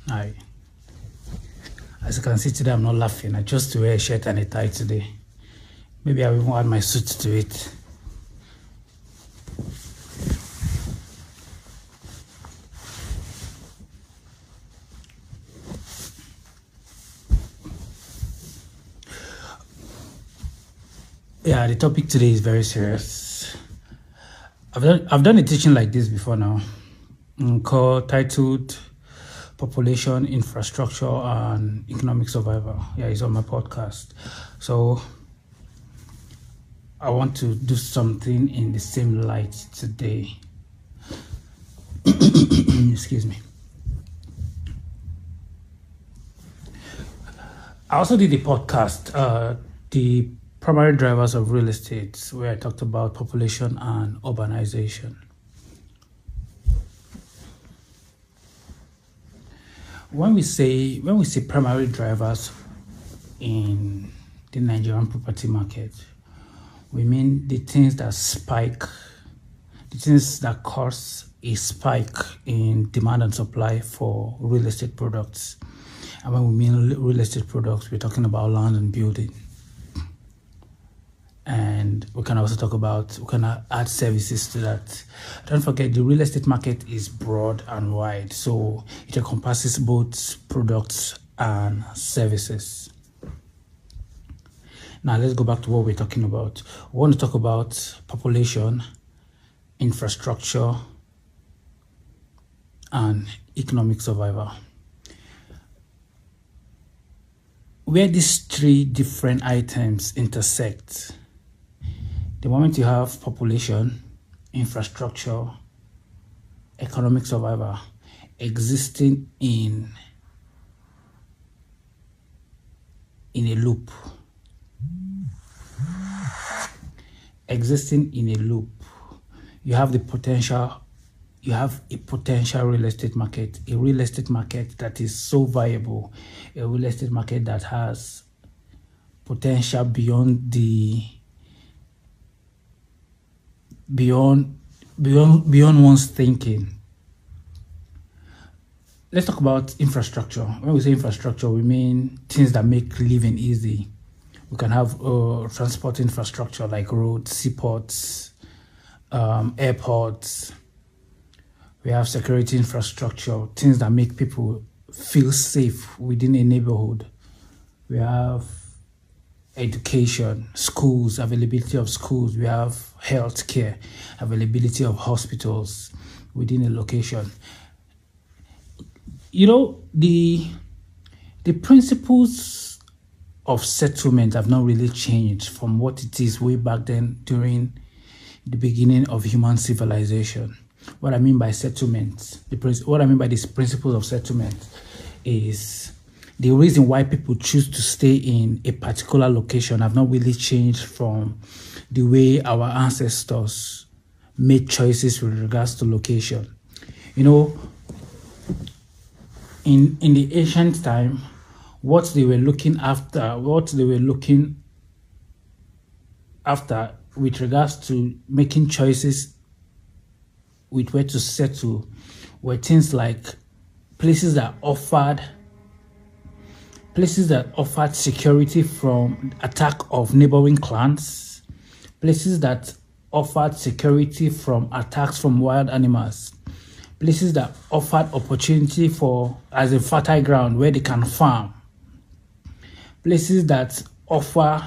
Hi. As you can see today, I'm not laughing. I just wear a shirt and a tie today. Maybe I even add my suit to it. Yeah, the topic today is very serious. I've done a teaching like this before now, titled Population, Infrastructure, and Economic Survival. Yeah, it's on my podcast. So I want to do something in the same light today. Excuse me. I also did a podcast, the primary drivers of real estate, where I talked about population and urbanization. When we say primary drivers in the Nigerian property market, we mean the things that spike, the things that cause a spike in demand and supply for real estate products. And when we mean real estate products, we're talking about land and building. And we can also we can add services to that. Don't forget, the real estate market is broad and wide, so it encompasses both products and services. Now let's go back to what we're talking about. We want to talk about population, infrastructure, and economic survival. Where these three different items intersect, the moment you have population, infrastructure, economic survival existing in a loop, you have a potential real estate market, a real estate market that is so viable, a real estate market that has potential beyond one's thinking. Let's talk about infrastructure. When we say infrastructure, we mean things that make living easy. We can have transport infrastructure like roads, seaports, airports. We have security infrastructure, things that make people feel safe within a neighborhood. We have education, schools, availability of schools. We have healthcare, availability of hospitals within a location. You know, the principles of settlement have not really changed from what it is way back then during the beginning of human civilization. What I mean by settlement, what I mean by these principles of settlement is the reason why people choose to stay in a particular location have not really changed from the way our ancestors made choices with regards to location. You know, in the ancient time, what they were looking after with regards to making choices with where to settle were things like places that offered security from attack of neighboring clans, places that offered security from attacks from wild animals, places that offered opportunity as a fertile ground where they can farm, places that offer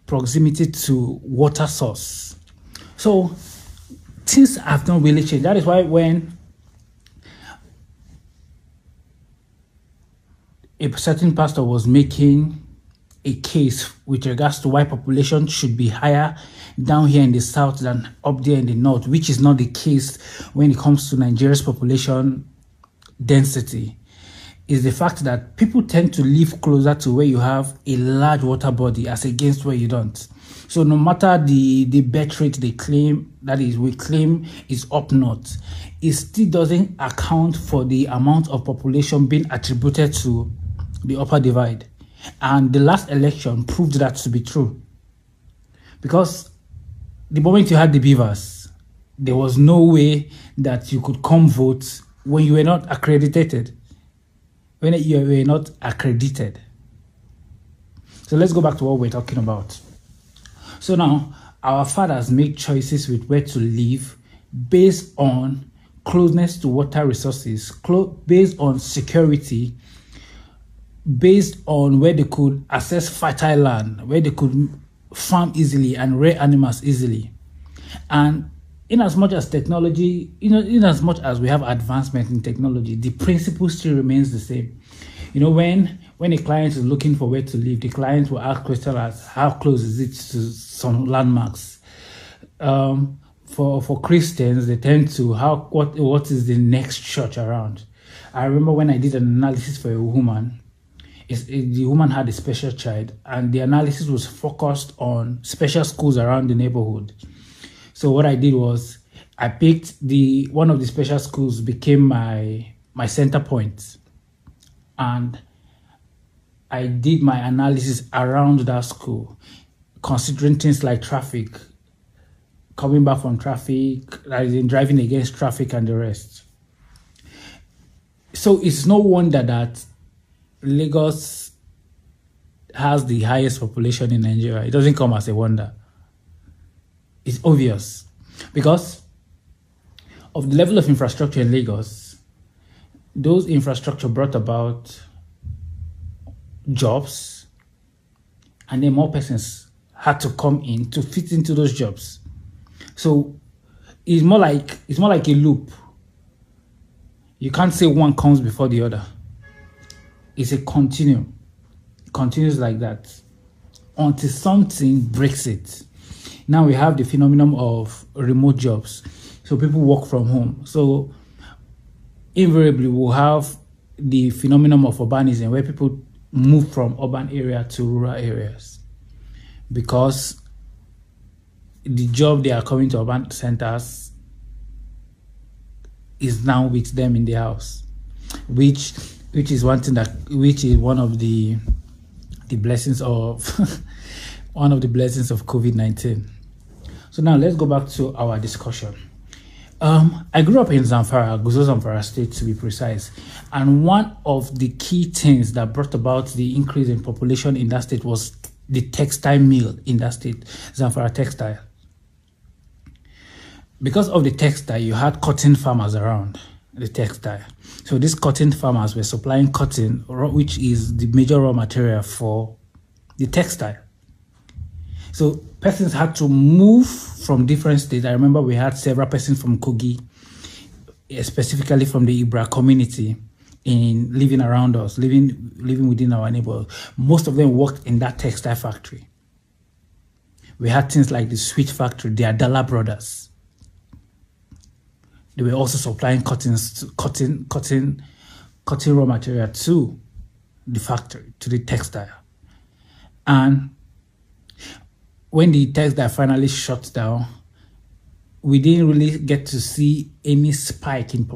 proximity to water source. So things have not really changed. That is why when a certain pastor was making a case with regards to why population should be higher down here in the south than up there in the north, which is not the case when it comes to Nigeria's population density, is the fact that people tend to live closer to where you have a large water body as against where you don't. So no matter the birth rate we claim is up north, it still doesn't account for the amount of population being attributed to the upper divide. And the last election proved that to be true. Because the moment you had the beavers, there was no way that you could come vote when you were not accredited. when you were not accredited. So let's go back to what we're talking about. So now, our fathers make choices with where to live based on closeness to water resources, based on security, based on where they could access fertile land, where they could farm easily and rear animals easily. And in as much as technology, in as much as we have advancement in technology, the principle still remains the same. When a client is looking for where to live, the client will ask questions like, how close is it to some landmarks? For Christians, they tend to, what is the next church around? I remember when I did an analysis for a woman, the woman had a special child, and the analysis was focused on special schools around the neighborhood. So what I did was I picked one of the special schools became my center point, and I did my analysis around that school, considering things like traffic, coming back from traffic, driving against traffic and the rest. So it's no wonder that Lagos has the highest population in Nigeria. It doesn't come as a wonder. It's obvious because of the level of infrastructure in Lagos. Those infrastructure brought about jobs, and then more persons had to come in to fit into those jobs. So it's more like a loop. You can't say one comes before the other. It's a continuum. It continues like that until something breaks it. Now we have the phenomenon of remote jobs. So people work from home. So invariably we'll have the phenomenon of urbanism, where people move from urban area to rural areas because the job they are coming to urban centers is now with them in the house, which is one of the blessings of one of the blessings of COVID-19. So now let's go back to our discussion. I grew up in Zamfara, Gusau Zamfara State to be precise, and one of the key things that brought about the increase in population in that state was the textile mill in that state, Zamfara Textile. Because of the textile, you had cotton farmers around the textile. So these cotton farmers were supplying cotton, which is the major raw material for the textile. So persons had to move from different states. I remember we had several persons from Kogi, specifically from the Ibra community, in living around us, living within our neighborhood. Most of them worked in that textile factory. We had things like the Switch factory, the Adala brothers. They were also supplying cotton raw material to the factory, to the textile. And when the textile finally shut down, we didn't really get to see any spike in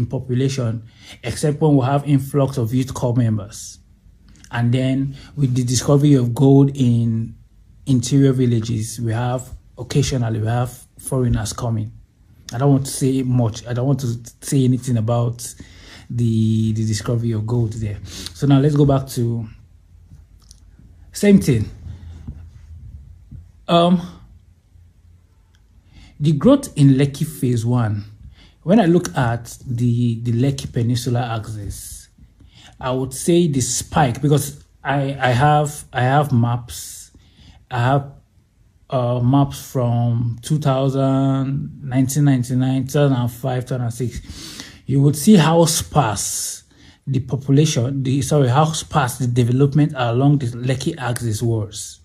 population, except when we have influx of youth corps members. And then with the discovery of gold in interior villages, occasionally we have foreigners coming. I don't want to say much. I don't want to say anything about the discovery of gold there. So now let's go back to same thing. The growth in Lekki Phase 1, when I look at the Lekki Peninsula axis, I would say the spike, because I have maps. I have maps from 2000, 1999, 2005, 2006. You would see how sparse the population, how sparse the development along the Lekki axis was.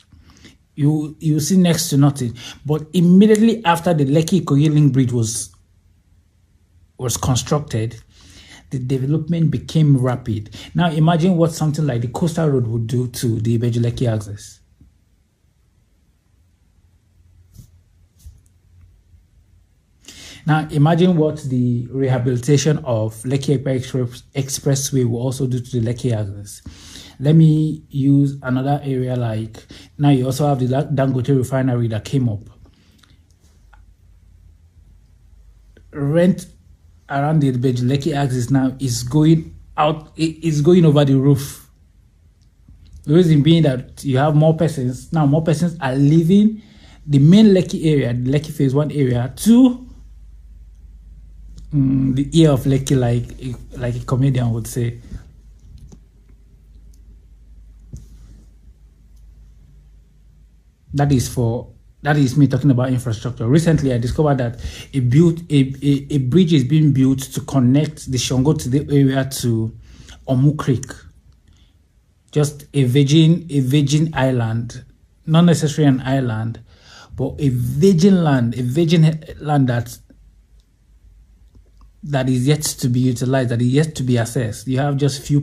You see next to nothing. But immediately after the Lekki-Ikoyi link bridge was constructed, the development became rapid. Now imagine what something like the coastal road would do to the Ibeju-Lekki axis. Now imagine what the rehabilitation of Lekki-Epe Expressway will also do to the Lekki axis. Let me use another area like, now you also have the Dangote refinery that came up. Rent around the Ibeju-Lekki axis now is going is going over the roof. The reason being that you have more persons. Now more persons are leaving the main Lekki area, the Lekki Phase 1 area, to the ear of Lekki, like a comedian would say. That is me talking about infrastructure. Recently, I discovered that a bridge is being built to connect the Shongo to the area to Omu Creek. Just a virgin island, not necessarily an island, but a virgin land that is yet to be utilized, that is yet to be accessed. You have just few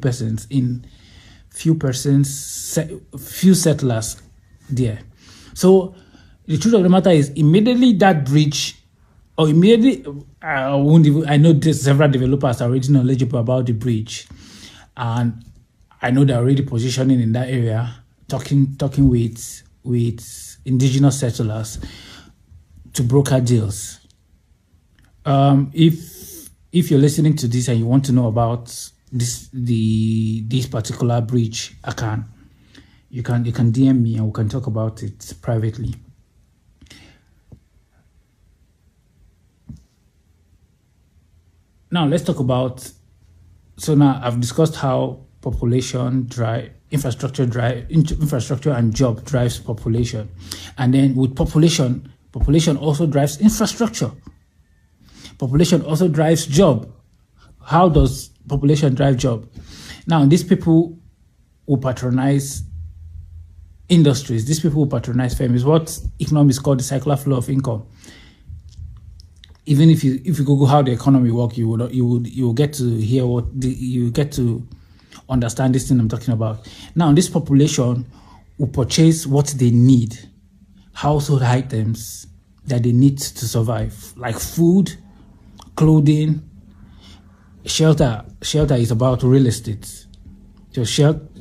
settlers there. So the truth of the matter is, immediately that bridge, or immediately, I know several developers are already knowledgeable about the bridge, and I know they're already positioning in that area, talking with indigenous settlers to broker deals. If you're listening to this and you want to know about this particular bridge, you can DM me and we can talk about it privately. Now let's talk about. So now I've discussed how infrastructure and job drives population, and then with population also drives infrastructure. Population also drives job. How does population drive job? Now these people will patronize industries. These people will patronize firms. What economics called the circular flow of income. Even if you Google how the economy works, you will get to hear you get to understand this thing I'm talking about. Now, this population will purchase what they need, household items that they need to survive, like food, clothing, shelter. Shelter is about real estate. So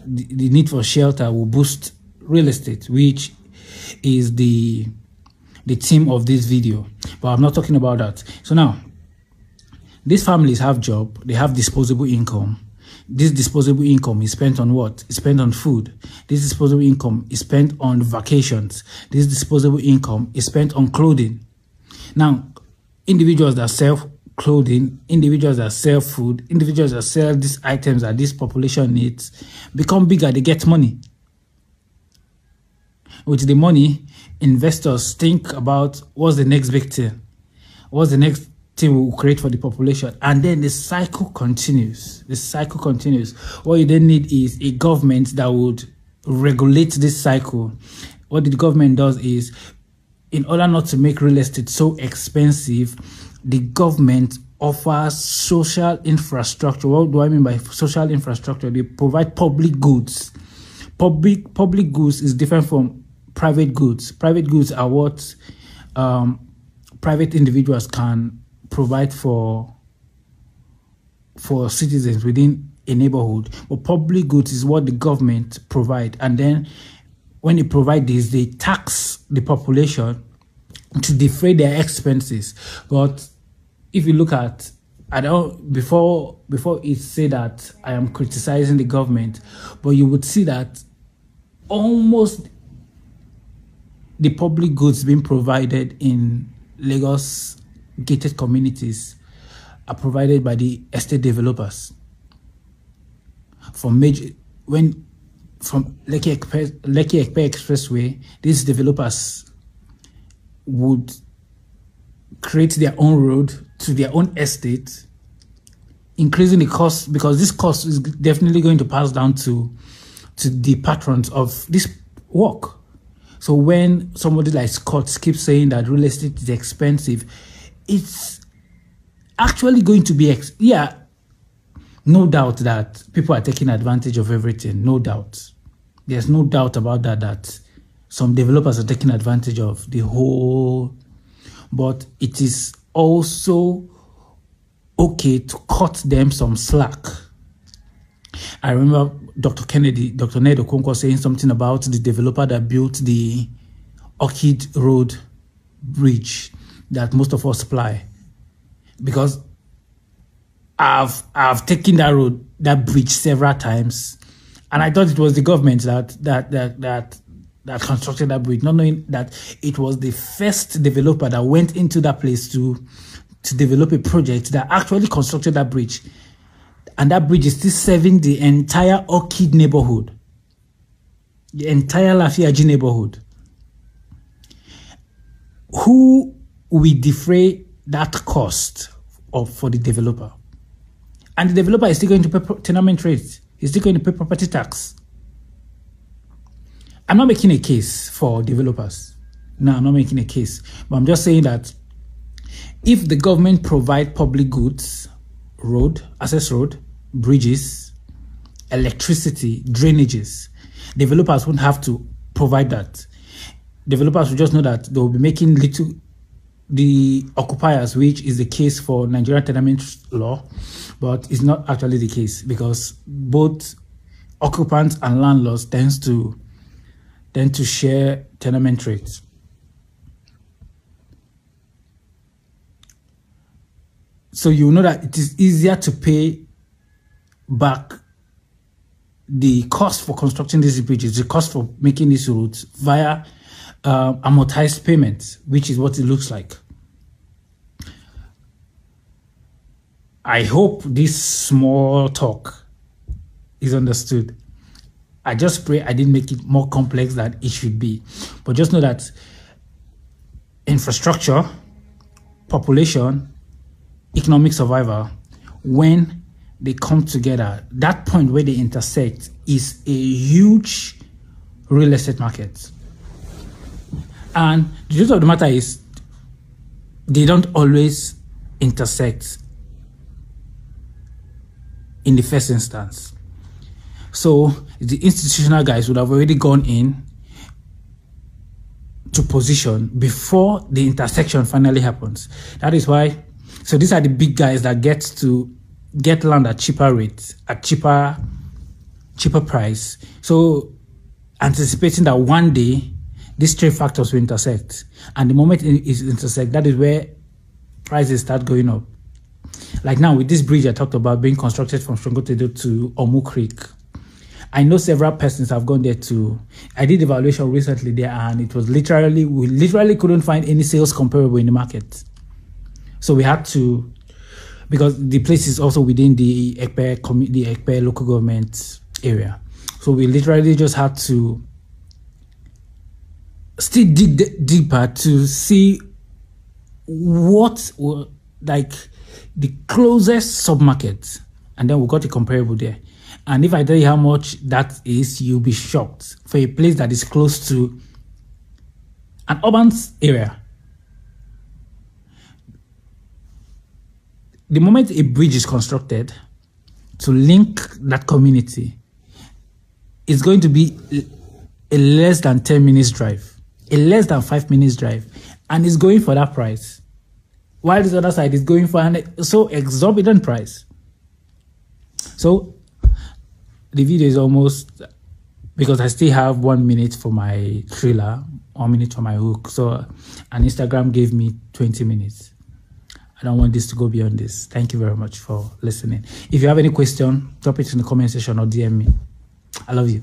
the need for shelter will boost real estate, which is the theme of this video. But I'm not talking about that. So now, these families have job, they have disposable income. This disposable income is spent on what? It's spent on food. This disposable income is spent on vacations. This disposable income is spent on clothing. Now, individuals that sell clothing, individuals that sell food, individuals that sell these items that this population needs become bigger, they get money. With the money, investors think about what's the next big thing, what's the next thing we will create for the population, and then the cycle continues. What you then need is a government that would regulate this cycle. What the government does is, in order not to make real estate so expensive, the government offers social infrastructure. What do I mean by social infrastructure? They provide public goods. Public goods is different from private goods. Private goods are what private individuals can provide for citizens within a neighborhood. But public goods is what the government provide, and then when they provide this, they tax the population to defray their expenses. But if you look at, before it say that I am criticizing the government, but you would see that almost the public goods being provided in Lagos gated communities are provided by the estate developers. From Lekki Ekpe Expressway, these developers would create their own road to their own estate, increasing the cost, because this cost is definitely going to pass down to the patrons of this work. So when somebody like Scott keeps saying that real estate is expensive, it's actually going to be, no doubt that people are taking advantage of everything. No doubt. There's no doubt about that some developers are taking advantage of the whole, but it is also okay to cut them some slack. I remember Dr. Ned Okonkwo saying something about the developer that built the Orchid Road bridge that most of us fly. Because I've taken that bridge several times, and I thought it was the government that constructed that bridge, not knowing that it was the first developer that went into that place to develop a project that actually constructed that bridge. And that bridge is still serving the entire Orchid neighborhood, the entire Lafiaji neighborhood. Who will defray that cost for the developer? And the developer is still going to pay tenement rates. He's still going to pay property tax. I'm not making a case for developers. No, I'm not making a case. But I'm just saying that if the government provide public goods, access road, bridges, electricity, drainages, developers won't have to provide that. Developers will just know that they will be making the occupiers, which is the case for Nigerian tenement law, but it's not actually the case because both occupants and landlords tend to share tenement rates. So you know that it is easier to pay back the cost for constructing these bridges, the cost for making these roads via amortized payments, which is what it looks like. I hope this small talk is understood. I just pray I didn't make it more complex than it should be. But just know that infrastructure, population, economic survival, when they come together, that point where they intersect is a huge real estate market. And the truth of the matter is, they don't always intersect in the first instance. So the institutional guys would have already gone in to position before the intersection finally happens. That is why, so these are the big guys that get land at cheaper rates, at cheaper price. So anticipating that one day these three factors will intersect, and the moment it intersect, that is where prices start going up. Like now with this bridge I talked about being constructed from Songotedo to Omu Creek, I know several persons have gone there too. I did evaluation recently there, and it was we literally couldn't find any sales comparable in the market. So we had to, because the place is also within the Ekpe local government area. So we literally just had to still dig deeper to see what were like the closest submarket, and then we got a comparable there. And if I tell you how much that is, you'll be shocked for a place that is close to an urban area. The moment a bridge is constructed to link that community, it's going to be a less than 10 minutes drive, a less than 5 minutes drive, and it's going for that price. While this other side is going for an so exorbitant price. So the video is almost, because I still have 1 minute for my trailer, 1 minute for my hook. So, and Instagram gave me 20 minutes. I don't want this to go beyond this. Thank you very much for listening. If you have any question, drop it in the comment section or DM me. I love you.